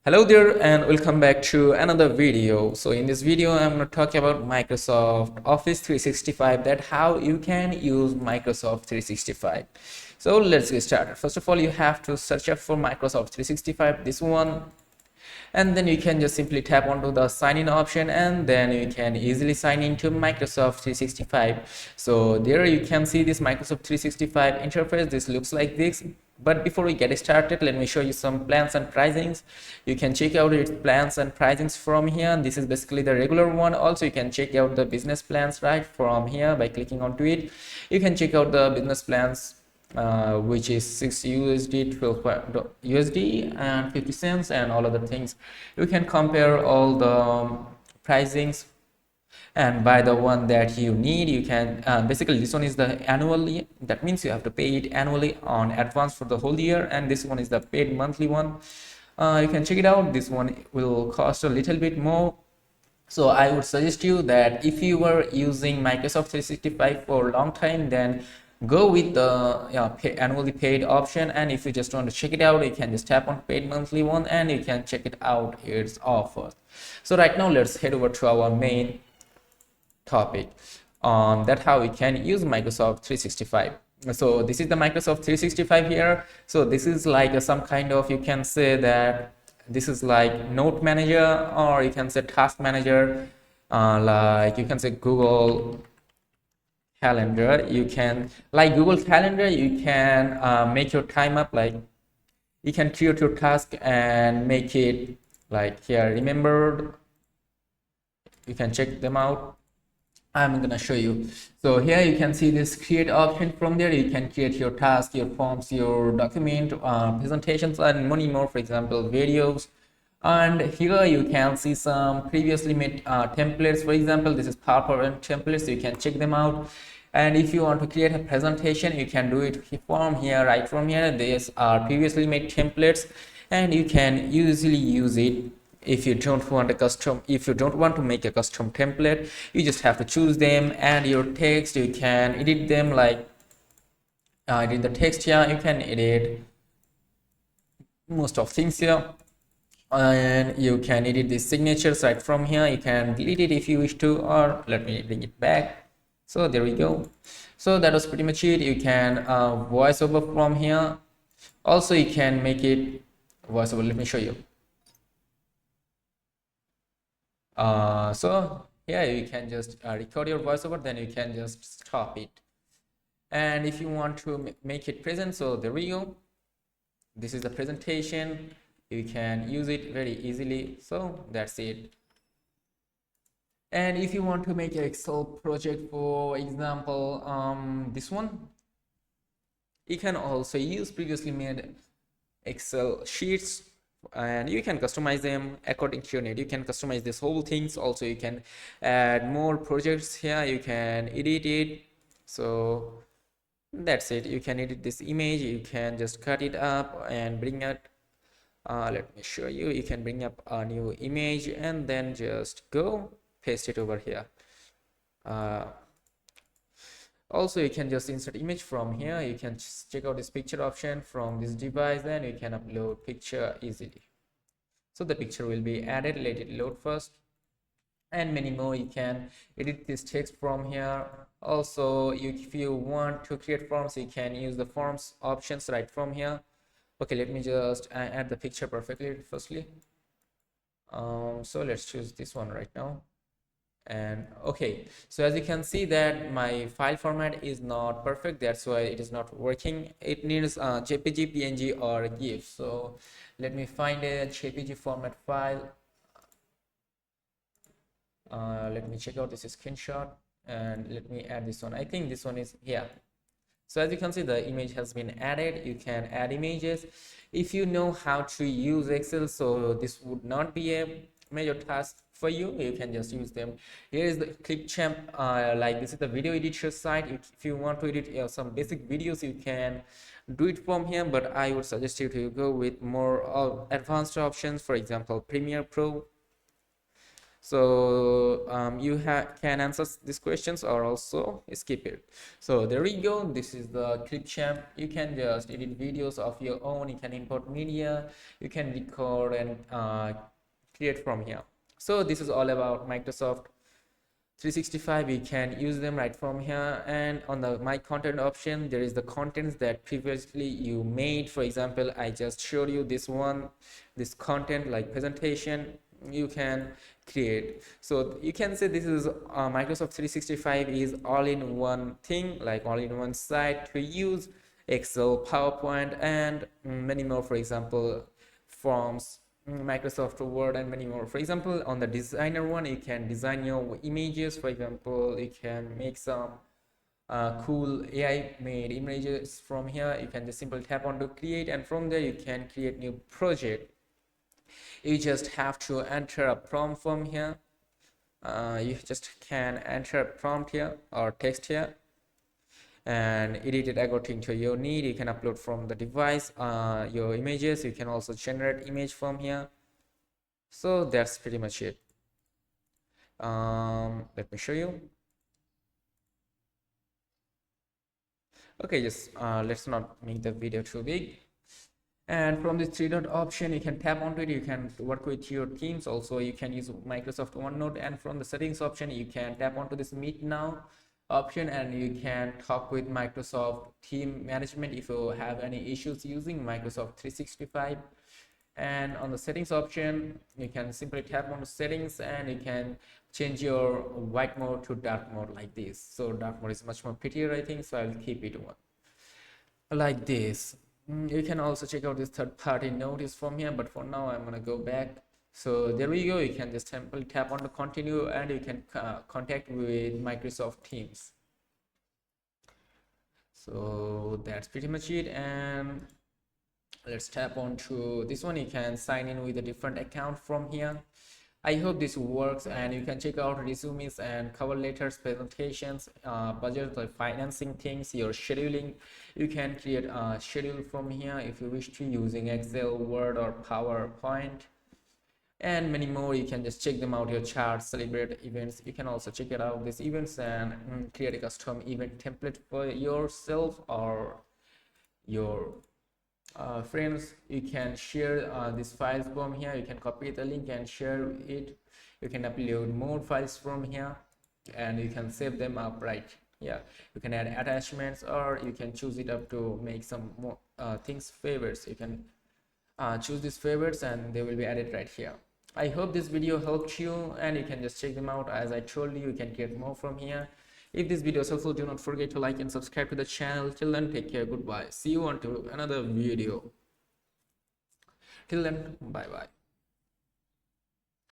Hello there and welcome back to another video. So in this video I'm going to talk about Microsoft Office 365, that how you can use Microsoft 365. So let's get started. First of all, you have to search up for Microsoft 365, this one, and then you can just simply tap onto the sign in option and then you can easily sign into Microsoft 365. So there you can see this Microsoft 365 interface. This looks like this, but before we get started, let me show you some plans and pricings. You can check out its plans and pricings from here. This is basically the regular one. Also you can check out the business plans right from here by clicking onto it. You can check out the business plans, which is 6 USD, 12 USD and 50 cents and all other things. You can compare all the pricings and buy the one that you need. You can basically, this one is the annually, that means you have to pay it annually on advance for the whole year, and this one is the paid monthly one. You can check it out. This one will cost a little bit more. So I would suggest you that if you were using Microsoft 365 for a long time, then go with the annually paid option. And if you just want to check it out, you can just tap on paid monthly one and you can check it out its offers. So right now let's head over to our main topic on that how we can use Microsoft 365. So this is the Microsoft 365 here. So this is like some kind of, you can say that this is like note manager, or you can say task manager, like you can say Google Calendar. You can, like Google Calendar, you can make your time up, like you can create your task and make it like here remembered. You can check them out. I'm gonna show you. So here you can see this create option. From there you can create your task, your forms, your document, presentations and many more, for example videos. And here you can see some previously made templates. For example, this is PowerPoint templates, so you can check them out. And if you want to create a presentation, you can do it from here, right from here. These are previously made templates and you can easily use it. If you don't want to make a custom template, you just have to choose them, add your text. You can edit them, like edit the text here. You can edit most of things here, and you can edit the signatures right from here. You can delete it if you wish to, or let me bring it back. So there we go. So that was pretty much it. You can voice over from here. Also you can make it voiceover. Let me show you. So yeah, you can just record your voiceover, then you can just stop it. And if you want to make it present, so there we go. This is the presentation. You can use it very easily. So that's it. And if you want to make an Excel project, for example, this one, you can also use previously made Excel sheets and you can customize them according to your need. You can customize this whole things. Also you can add more projects here. You can edit it. So that's it. You can edit this image. You can just cut it up and bring it, let me show you. You can bring up a new image and then just go paste it over here. Also you can just insert image from here. You can check out this picture option from this device, then you can upload picture easily. So the picture will be added. Let it load first, and many more. You can edit this text from here. Also if you want to create forms, you can use the forms options right from here. Okay, let me just add the picture perfectly firstly. So let's choose this one right now. And okay, so as you can see that my file format is not perfect, that's why it is not working. It needs JPG, PNG or GIF. So let me find a JPG format file. Let me check out this screenshot and let me add this one. I think this one is here. So as you can see, the image has been added. You can add images if you know how to use Excel. So this would not be a major task for you. You can just use them. Here is the Clipchamp. Like this is the video editor site. If you want to edit some basic videos, you can do it from here, but I would suggest you to go with more advanced options. For example, Premiere Pro. So you can answer these questions or also skip it. So there we go. This is the Clipchamp. You can just edit videos of your own. You can import media. You can record and create from here. So this is all about Microsoft 365. You can use them right from here, and on the my content option there is the contents that previously you made. For example, I just showed you this content like presentation you can create. So you can say this is Microsoft 365 is all in one thing, like all in one site to use Excel, PowerPoint, and many more. For example, forms, Microsoft Word, and many more. For example, on the designer one, you can design your images. For example, you can make some cool AI made images from here. You can just simply tap on to create, and from there you can create new project. You just have to enter a prompt from here. You just can enter a prompt here or text here and edit it according to your need. You can upload from the device your images. You can also generate image from here. So that's pretty much it. Let me show you. Okay, just let's not make the video too big. And from this three dot option, you can tap onto it. You can work with your teams. Also, you can use Microsoft OneNote. And from the settings option, you can tap onto this Meet Now option, and you can talk with Microsoft Team Management if you have any issues using Microsoft 365. And on the settings option, you can simply tap on the settings and you can change your white mode to dark mode like this. So dark mode is much more prettier, I think, so I will keep it on like this. You can also check out this third-party notice from here, but for now I'm gonna go back. So there we go. You can just simply tap on the continue and you can contact with Microsoft Teams. So that's pretty much it. And let's tap on to this one. You can sign in with a different account from here. I hope this works, and you can check out resumes and cover letters, presentations, budget, like financing things, your scheduling. You can create a schedule from here if you wish to, using Excel, Word, or PowerPoint, and many more. You can just check them out, your charts, celebrate events. You can also check it out these events and create a custom event template for yourself or your friends. You can share these files from here. You can copy the link and share it. You can upload more files from here and you can save them up right here. You can add attachments, or you can choose it up to make some more things favorites. You can choose these favorites and they will be added right here. I hope this video helped you, and you can just check them out. As I told you can get more from here. If this video is helpful, do not forget to like and subscribe to the channel. Till then, take care. Goodbye. See you on to another video. Till then, bye bye.